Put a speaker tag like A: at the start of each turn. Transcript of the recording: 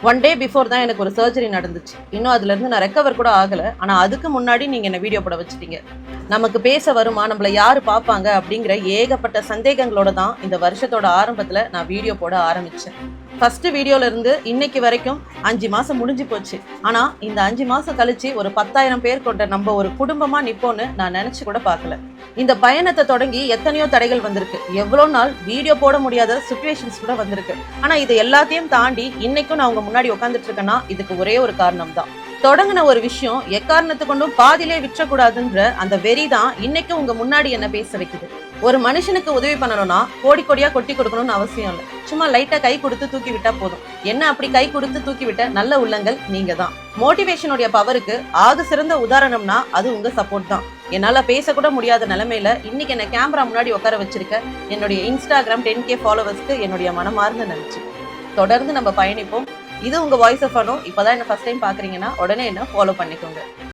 A: 1 day before தான் எனக்கு ஒரு சர்ஜரி நடந்துச்சு. இன்னும் அதுலேருந்து நான் ரெக்கவர் கூட ஆகலை. ஆனால் அதுக்கு முன்னாடி நீங்கள் என்னை வீடியோ போட வச்சுட்டீங்க. நமக்கு பேச வருமா, நம்மளை யார் பார்ப்பாங்க அப்படிங்கிற ஏகப்பட்ட சந்தேகங்களோட தான் இந்த வருஷத்தோட ஆரம்பத்தில் நான் வீடியோ போட ஆரம்பித்தேன். ஃபர்ஸ்ட் வீடியோல இருந்து இன்னைக்கு வரைக்கும் 5 மாசம் முடிஞ்சு போச்சு. ஆனா இந்த 5 மாசம் கழிச்சு ஒரு 10,000 பேர் கொண்ட நம்ம ஒரு குடும்பமா நிப்போன்னு நான் நினைச்சு கூட பார்க்கல. இந்த பயணத்தை தொடங்கி எத்தனையோ தடைகள் வந்திருக்கு. எவ்வளோ நாள் வீடியோ போட முடியாத சிச்சுவேஷன்ஸ் கூட வந்திருக்கு. ஆனா இது எல்லாத்தையும் தாண்டி இன்னைக்கும் நான் உங்க முன்னாடி உட்காந்துட்டு இருக்கேன்னா இதுக்கு ஒரே ஒரு காரணம் தான். தொடங்கின ஒரு விஷயம் எக்காரணத்து கொண்டும் பாதியிலே விற்றக்கூடாதுன்ற அந்த வெறி தான் இன்னைக்கு உங்க முன்னாடி என்ன பேச வைக்குது. ஒரு மனுஷனுக்கு உதவி பண்ணணும்னா கோடி கோடியா கொட்டி கொடுக்கணும்னு அவசியம் இல்லை. சும்மா லைட்டா கை கொடுத்து தூக்கி விட்டா போதும். என்ன அப்படி கை கொடுத்து தூக்கி விட்ட நல்ல உள்ளங்கள் நீங்க தான். மோட்டிவேஷனுடைய பவருக்கு ஆக சிறந்த உதாரணம்னா அது உங்க சப்போர்ட் தான். என்னால பேசக்கூட முடியாத நிலைமையில இன்னைக்கு என்ன கேமரா முன்னாடி உட்கார வச்சிருக்க என்னுடைய இன்ஸ்டாகிராம் 10K ஃபாலோவர்ஸ்க்கு என்னுடைய மனமார்ந்த நன்றி. தொடர்ந்து நம்ம பயணிப்போம். இது உங்க வாய்ஸ் ஆஃப் அனோ. இப்பதான் என்ன ஃபர்ஸ்ட் டைம் பாக்குறீங்கன்னா உடனே என்ன ஃபாலோ பண்ணிக்கோங்க.